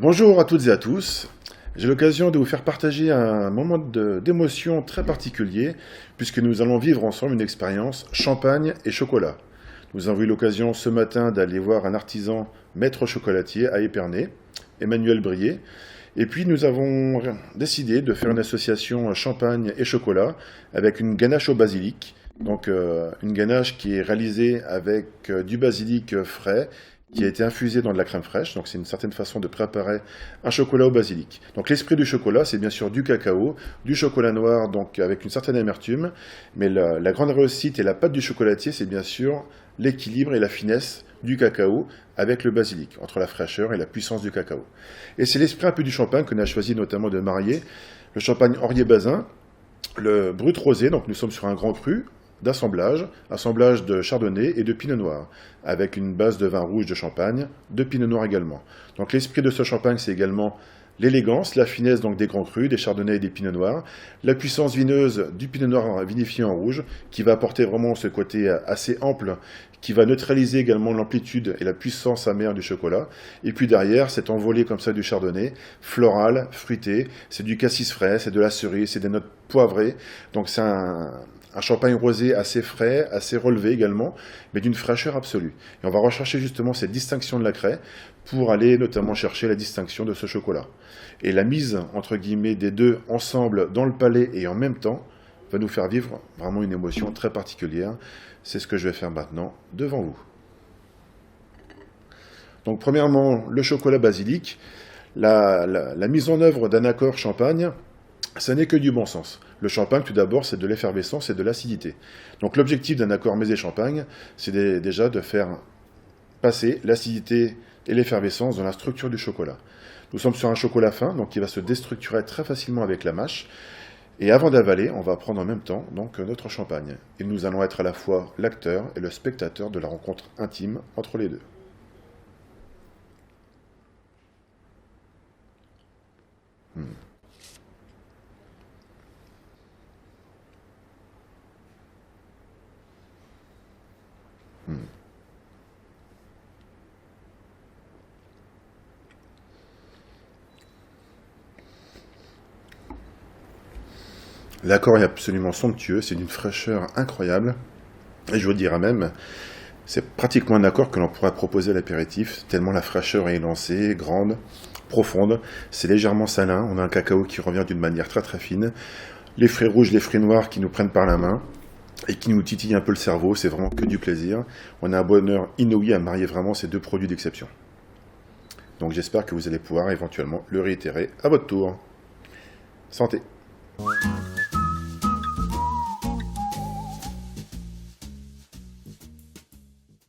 Bonjour à toutes et à tous. J'ai l'occasion de vous faire partager un moment d'émotion très particulier puisque nous allons vivre ensemble une expérience champagne et chocolat. Nous avons eu l'occasion ce matin d'aller voir un artisan maître chocolatier à Épernay, Emmanuel Brier. Et puis nous avons décidé de faire une association champagne et chocolat avec une ganache au basilic. Donc une ganache qui est réalisée avec du basilic frais qui a été infusé dans de la crème fraîche. Donc c'est une certaine façon de préparer un chocolat au basilic. Donc l'esprit du chocolat, c'est bien sûr du cacao, du chocolat noir, donc avec une certaine amertume. Mais la grande réussite et la pâte du chocolatier, c'est bien sûr l'équilibre et la finesse du cacao avec le basilic, entre la fraîcheur et la puissance du cacao. Et c'est l'esprit un peu du champagne qu'on a choisi notamment de marier. Le champagne Henriet-Bazin, le brut rosé, donc nous sommes sur un grand cru, assemblage de chardonnay et de pinot noir, avec une base de vin rouge de champagne, de pinot noir également. Donc l'esprit de ce champagne, c'est également l'élégance, la finesse donc des grands crus, des chardonnays et des pinots noirs, la puissance vineuse du pinot noir vinifié en rouge, qui va apporter vraiment ce côté assez ample, qui va neutraliser également l'amplitude et la puissance amère du chocolat. Et puis derrière, cette envolée comme ça du chardonnay, floral, fruité, c'est du cassis frais, c'est de la cerise, c'est des notes poivrées. Donc c'est un champagne rosé assez frais, assez relevé également, mais d'une fraîcheur absolue. Et on va rechercher justement cette distinction de la craie pour aller notamment chercher la distinction de ce chocolat. Et la mise, entre guillemets, des deux ensemble dans le palais et en même temps, va nous faire vivre vraiment une émotion très particulière. C'est ce que je vais faire maintenant devant vous. Donc premièrement, le chocolat basilic, la mise en œuvre d'un accord champagne, ça n'est que du bon sens. Le champagne, tout d'abord, c'est de l'effervescence et de l'acidité. Donc l'objectif d'un accord Mézet-Champagne, c'est déjà de faire passer l'acidité et l'effervescence dans la structure du chocolat. Nous sommes sur un chocolat fin, donc qui va se déstructurer très facilement avec la mâche. Et avant d'avaler, on va prendre en même temps donc, notre champagne. Et nous allons être à la fois l'acteur et le spectateur de la rencontre intime entre les deux. L'accord est absolument somptueux, c'est d'une fraîcheur incroyable. Et je vous dirais même, c'est pratiquement un accord que l'on pourrait proposer à l'apéritif, tellement la fraîcheur est élancée, grande, profonde. C'est légèrement salin, on a un cacao qui revient d'une manière très très fine. Les fruits rouges, les fruits noirs qui nous prennent par la main et qui nous titillent un peu le cerveau, c'est vraiment que du plaisir. On a un bonheur inouï à marier vraiment ces deux produits d'exception. Donc j'espère que vous allez pouvoir éventuellement le réitérer à votre tour. Santé!